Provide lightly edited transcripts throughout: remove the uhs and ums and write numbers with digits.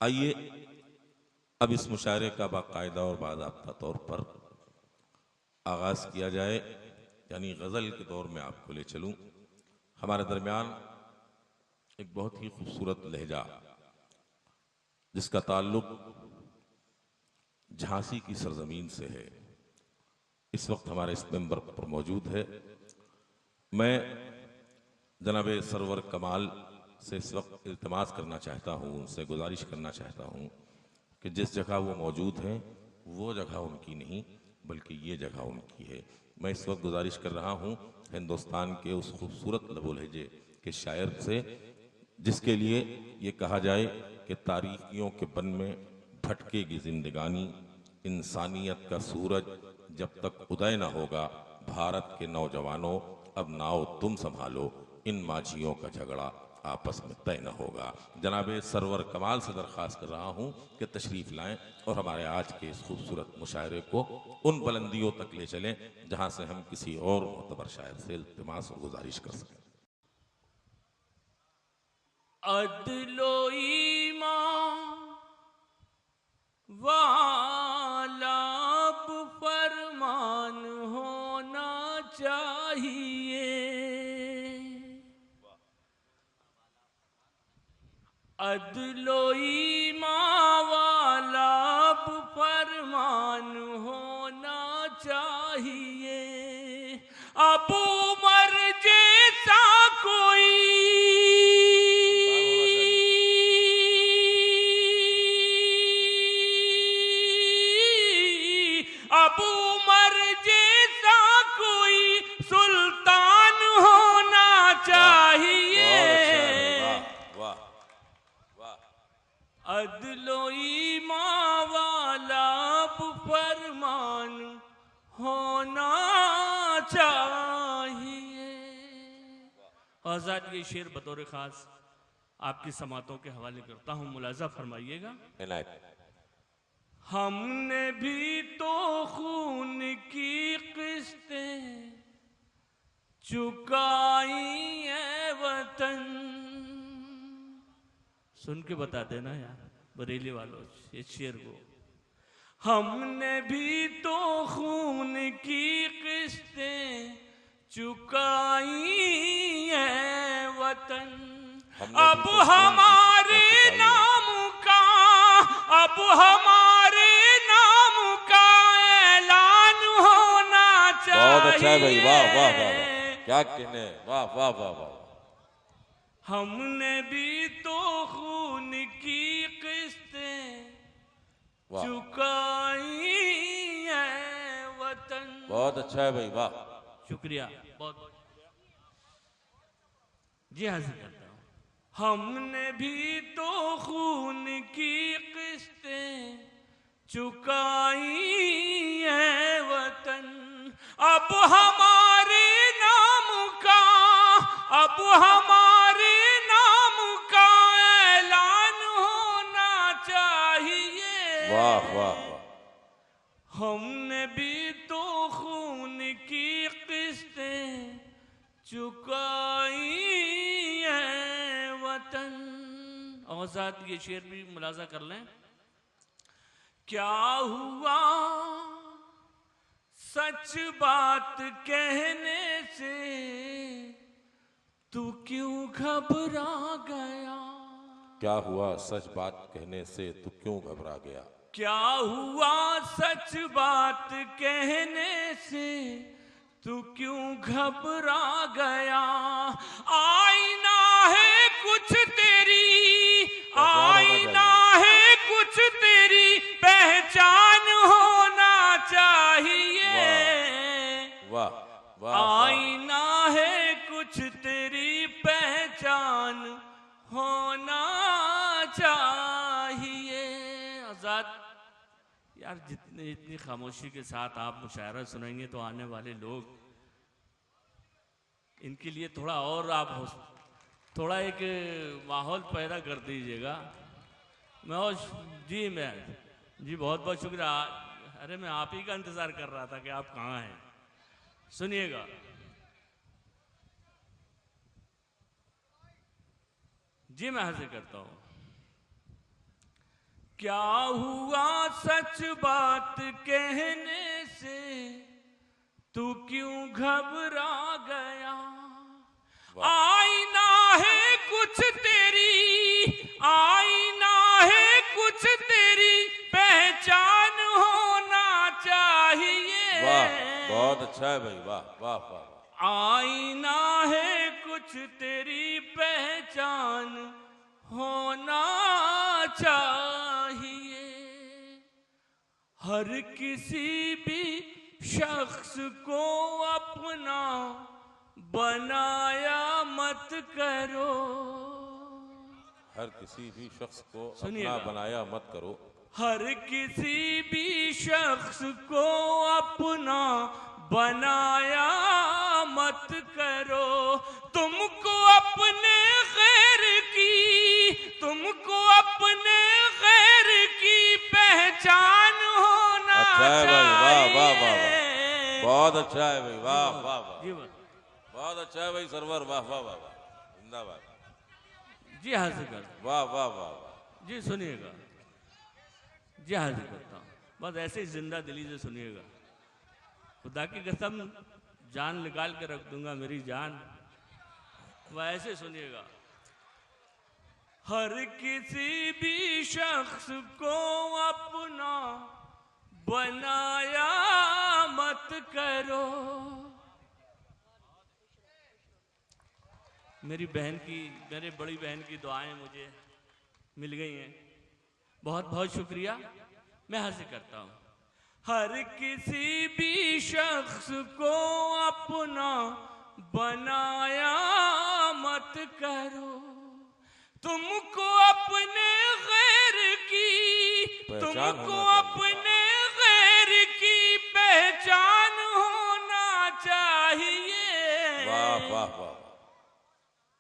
आइए अब इस मुशायरे का बाकायदा और बाज़ाब्ता तौर पर आगाज़ किया जाए, यानी गज़ल के दौर में आपको ले चलूं। हमारे दरमियान एक बहुत ही खूबसूरत लहजा जिसका ताल्लुक झांसी की सरजमीन से है, इस वक्त हमारे इस मेंबर पर मौजूद है। मैं जनाब सरवर कमाल से इस वक्त इल्तिमास करना चाहता हूँ, उनसे गुजारिश करना चाहता हूँ कि जिस जगह वो मौजूद हैं वो जगह उनकी नहीं बल्कि ये जगह उनकी है। मैं इस वक्त गुजारिश कर रहा हूँ हिंदुस्तान के उस खूबसूरत लबो लहजे के शायर से जिसके लिए ये कहा जाए कि तारीखियों के बन में भटकेगी जिंदगानी, इंसानियत का सूरज जब तक उदय न होगा, भारत के नौजवानों अब नाव तुम संभालो, इन माझियों का झगड़ा आपस में तय न होगा। जनाबे सरवर कमाल से दरख्वास्त कर रहा हूँ कि तशरीफ लाएं और हमारे आज के इस खूबसूरत मुशायरे को उन बुलंदियों तक ले चलें जहाँ से हम किसी और मोतबर शायर से इल्तिमास और गुजारिश कर सकें। अदलो ईमान वाला फरमान होना चाहिए, अदलो ईमान वाला फरमान होना चाहिए। अब उमर जैसा कोई अब उमर जैसा कोई सुल्तान होना चाहिए। वाह वाह। अदलो ईमान वाला फरमान होना चाहिए। आजाद ये शेर बतौर खास आपकी समातों के हवाले करता हूँ, मुलाजा फरमाइएगा। हमने भी तो खून की किस्तें चुकाई है वतन। सुन के बता देना यार बरेली वालों इस शेर को। हमने भी तो खून की किस्तें चुकाई है वतन, अब हमारे नाम का अब हमारे नाम का ऐलान होना चाहिए। बहुत अच्छा है भाई, वाह वाह वाह वाह, क्या कहने, वाह वाह वाह वाह। हमने भी तो खून की किस्तें चुकाई है वतन। बहुत अच्छा है भाई, वाह। शुक्रिया, बहुत बहुत जी हाजिर करता हूँ। हमने भी तो खून की किस्तें चुकाई है वतन, अब हमारे नाम का अब हमारे नाम का ऐलान होना चाहिए। वाह वाह। हमने भी तो खून की किस्तें चुकाई है वतन। और साथ ये शेर भी मुलाजा कर लें। क्या हुआ सच बात कहने से तू क्यों घबरा गया। क्या हुआ सच बात कहने से तू क्यों घबरा गया। क्या हुआ सच बात कहने से तू क्यों घबरा गया। आईना है कुछ तेरी आईना है कुछ तेरी पहचान होना चाहिए। वाह वाह। आईना है कुछ तेरी पहचान होना चाहिए। आजाद यार इतनी खामोशी के साथ आप मुशायरा सुनाएंगे तो आने वाले लोग इनके लिए थोड़ा और आप थोड़ा एक माहौल पैदा कर दीजिएगा। मैं जी बहुत बहुत शुक्रिया। अरे मैं आप ही का इंतजार कर रहा था कि आप कहाँ हैं। सुनिएगा। जी मैं हाजिर करता हूँ। क्या हुआ सच बात कहने से तू क्यों घबरा गया? आईना है कुछ तेरी, आईना है कुछ तेरी, पहचान होना चाहिए। वाह, बहुत अच्छा है भाई, वाह वाह वाह। आईना है कुछ तेरी, पहचान होना चाहिए। हर किसी भी शख्स को अपना बनाया मत करो। हर किसी भी शख्स को अपना सुनिएगा। बनाया मत करो। हर किसी भी शख्स को अपना बनाया मत करो। तुमको अपने गैर की, तुमको अपने गैर की पहचान होना अच्छा है भाई, वाह वाह वाह वाह, चाहिए। बहुत अच्छा है भाई, वाह वाह वाह, जी बात। बहुत अच्छा है भाई सरवर, वाह वाह वाह वाह, जिंदाबाद। जी हाजिर कर। वाह वाह वाह वाह। जी सुनिएगा, जी हाजिर करता हूँ, बस ऐसे ही जिंदा दिली से सुनिएगा। खुदा की कसम जान निकाल के रख दूंगा मेरी जान, वह ऐसे सुनिएगा। हर किसी भी शख्स को अपना बनाया मत करो। मेरी बहन की, मेरे बड़ी बहन की दुआएं मुझे मिल गई हैं, बहुत बहुत शुक्रिया। मैं हासिल करता हूँ। हर किसी भी शख्स को अपना बनाया मत करो। तुमको अपने गैर की, तुमको अपने गैर की पहचान होना चाहिए। वाह वाह वाह।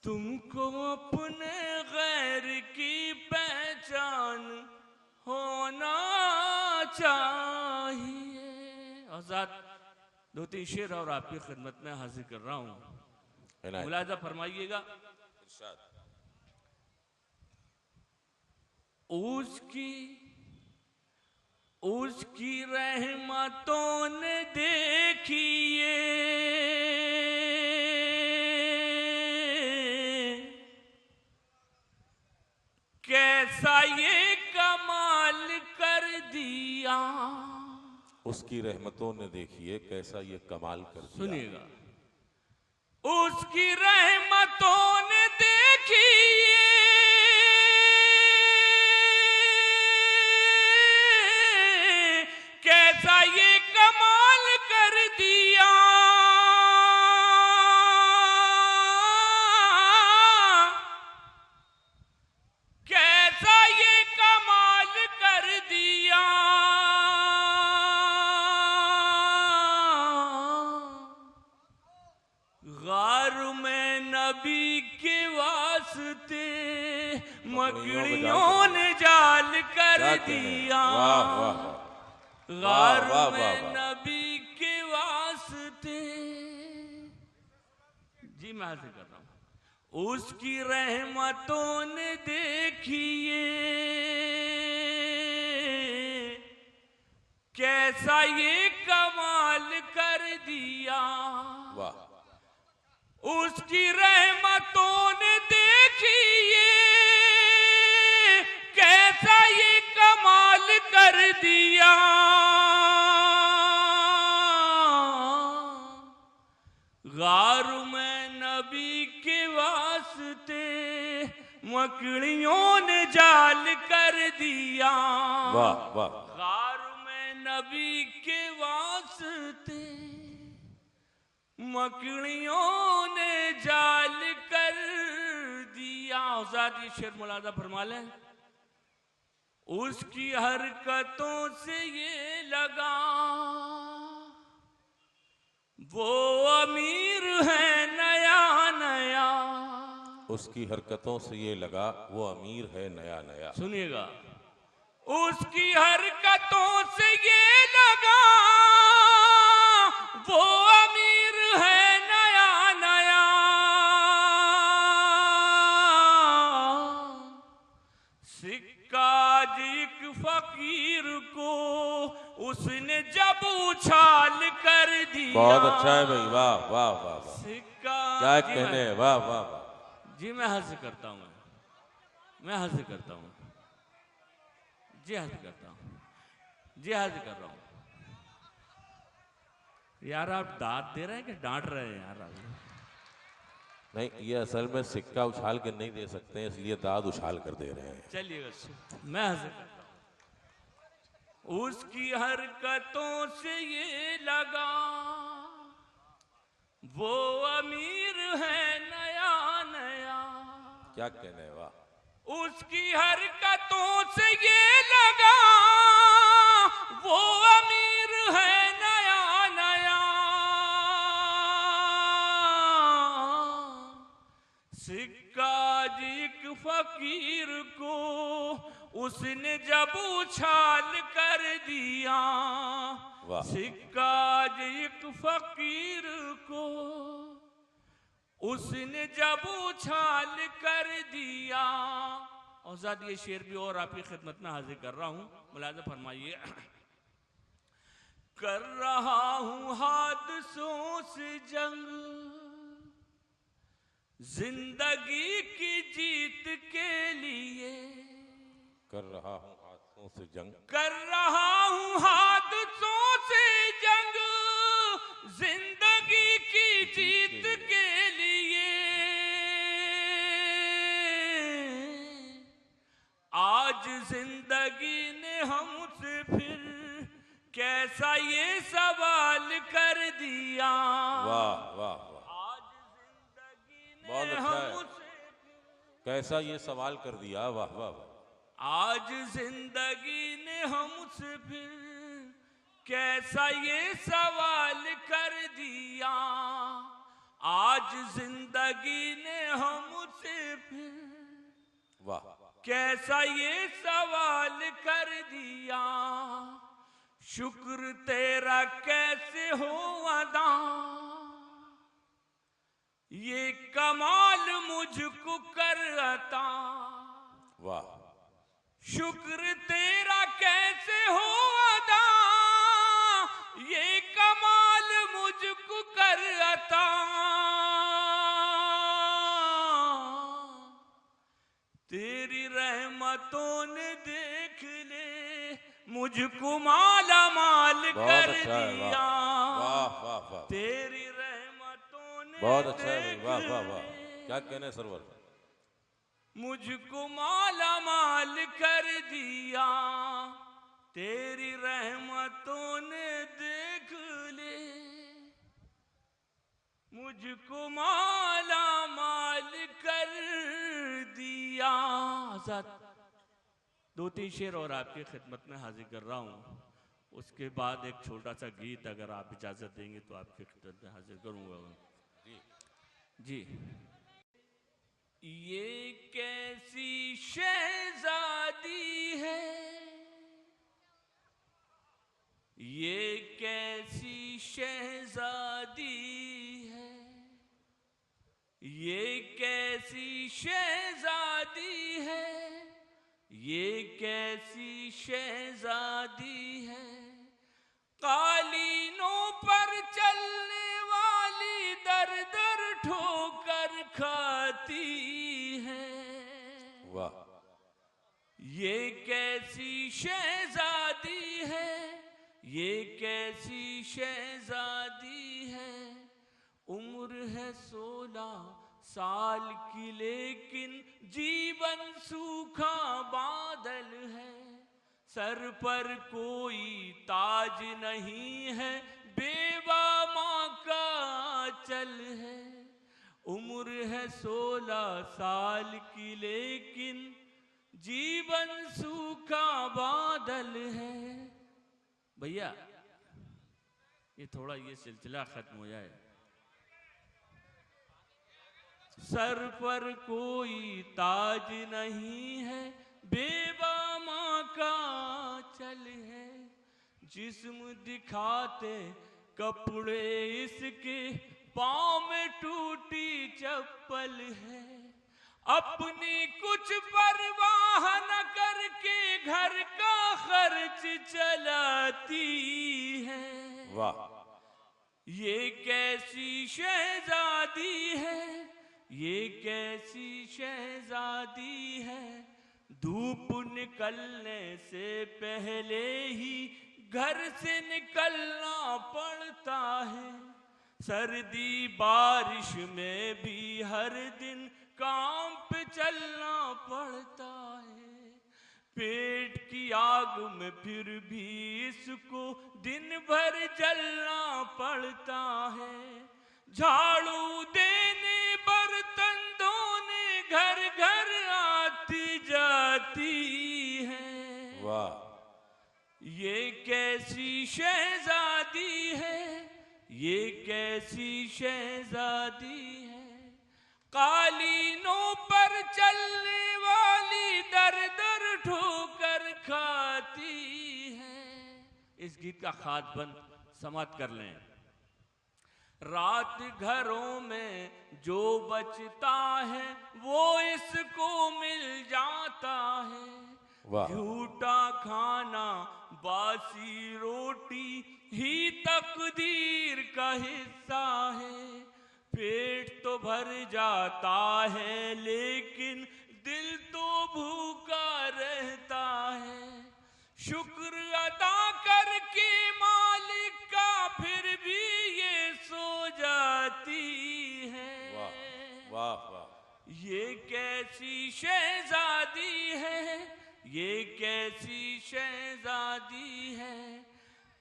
तुमको अपने गैर की पहचान होना चाहिए। और साथ दो तीन शेर और आपकी खिदमत में हाजिर कर रहा हूँ, मुलाजा फरमाइएगा। उसकी रहमतों ने देखिए कैसा ये कमाल कर दिया। उसकी रहमतों ने देखिए कैसा ये कमाल कर दिया। सुनिएगा, उसकी रहमतों ने देखिए कैसा ये कमाल कर दिया। कैसा ये कमाल कर दिया। गार में नबी के वास्ते मकड़ियों ने जाल कर दिया। गार में नबी के वास्ते। जी मैं हासिल कर रहा हूं। उसकी रहमतों ने देखिए कैसा ये कमाल कर दिया। वाह। उसकी रहमतों ने देखिए कैसा ये कमाल कर दिया। गार में नबी के वास्ते मकड़ियों ने जाल कर दिया। वाह वाह। गार में नबी के वास्ते मकड़ियों ने जाल कर दिया। औसाद ये शेर मुलाजा फरमा लें। उसकी हरकतों से ये लगा वो अमीर है नया नया। उसकी हरकतों से ये लगा वो अमीर है नया नया। सुनिएगा, उसकी हरकतों से ये लगा वो अमीर है नया नया। सिक्का आज एक फकीर को उसने जब उछाल कर दिया। बहुत अच्छा है भाई, वाह वाह वाह वाह, सिक्का क्या जी कहने हैं, वाह वाह वाह। जी मैं हंस करता हूँ, मैं हंस करता हूँ जी, हंस करता हूँ जी, हंस कर रहा हूँ। यार आप दाद दे रहे हैं कि डांट रहे हैं यार आप? नहीं, ये असल में सिक्का उछाल के नहीं दे सकते हैं, इसलिए दाद उछाल कर दे रहे हैं। चलिए मैं हंस करता हूँ। उसकी हरकतों से ये लगा वो अमीर है नया नया। क्या कहने हैं, वाह। उसकी हरकतों से ये लगा वो अमीर है नया नया। सिक्का जी एक फकीर को उसने जब उछाल कर दिया। वाह। सिक्का जी एक फकीर को उसने जब उछाल कर दिया। और साथ ये शेर भी और आपकी खिदमत में हाजिर कर रहा हूं, मुलाज़ा फरमाइए। कर रहा हूं हादसों से जंग जिंदगी की जीत के लिए। कर रहा हूं हाथों से जंग, कर रहा हूं हादसों से जंग जिंदगी की जीत के लिए। आज जिंदगी ने हमसे फिर कैसा ये सवाल कर दिया। वाह वाह वाह, आज जिंदगी ने बहुत अच्छा है। हमसे कैसा ये सवाल कर दिया, वाह वाह वाह। आज जिंदगी ने हमसे फिर कैसा ये सवाल कर दिया। आज जिंदगी ने हमसे फिर वाह, कैसा ये सवाल कर दिया। शुक्र तेरा कैसे हो अदा ये कमाल मुझको कर अता। वाह। शुक्र तेरा कैसे हो अदा ये कमाल मुझको कर अता। तेरी रहमतों ने देख ले मुझको माला माल कर दिया। वाह वाह वाह, तेरी रहमतों ने बहुत अच्छा है देख भाई, वाह वाह वाह। ले क्या कहने हैं सरवर, मुझको माला माल कर दिया। तेरी रहमतों ने देख ले मुझको माला माल कर दिया। आजाद 2-3 शेर और आपकी खिदमत में हाजिर कर रहा हूँ। उसके बाद एक छोटा सा गीत अगर आप इजाजत देंगे तो आपकी खिदमत में हाजिर करूंगा जी। ये कैसी शहजादी है ये कैसी शहजादी है ये कैसी शहजादी है ये कैसी शहजादी है। कालीनों पर चलने वाली दर दर ठोकर खाती है। वाह। ये कैसी शहजादी है ये कैसी शहजादी है। उम्र है 16 साल की लेकिन जीवन सूखा बादल है। सर पर कोई ताज नहीं है बेवा माँ का चल है। उम्र है 16 साल की लेकिन जीवन सूखा बादल है। भैया ये थोड़ा ये सिलसिला खत्म हो जाए। सर पर कोई ताज नहीं है बेवा माँ का चल है। जिस्म दिखाते कपड़े इसके पाँव में टूटी चप्पल है। अपनी कुछ परवाह न करके घर का खर्च चलाती है। वाह, ये कैसी शहजादी है, ये कैसी शहजादी है, धूप निकलने से पहले ही घर से निकलना पड़ता है। सर्दी बारिश में भी हर दिन काम पे चलना पड़ता है। पेट की आग में फिर भी इसको दिन भर जलना पड़ता है। झाड़ू देने बर्तन धोने घर घर आती जाती है। वाह, ये कैसी शहजादी है, ये कैसी शहजादी है, कालीनों पर चलने वाली दर दर ठोकर खाती है। इस गीत का खास बंद समाप्त कर लें। रात घरों में जो बचता है वो इसको मिल जाता है। वाह, झूठा खाना बासी रोटी ही तकदीर का हिस्सा है। पेट तो भर जाता है लेकिन दिल तो भूखा रहता है। शुक्र अदा करके मालिक का फिर भी ये सो जाती है। वाह, वाह, ये कैसी शहजादी है, ये कैसी शहजादी है,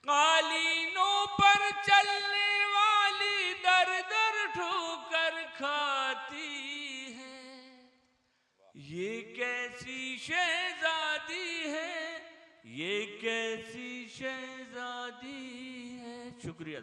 कालीनों पर चलने वाली दर दर ठोकर खाती है। ये कैसी शहजादी है, ये कैसी शहजादी है। शुक्रिया।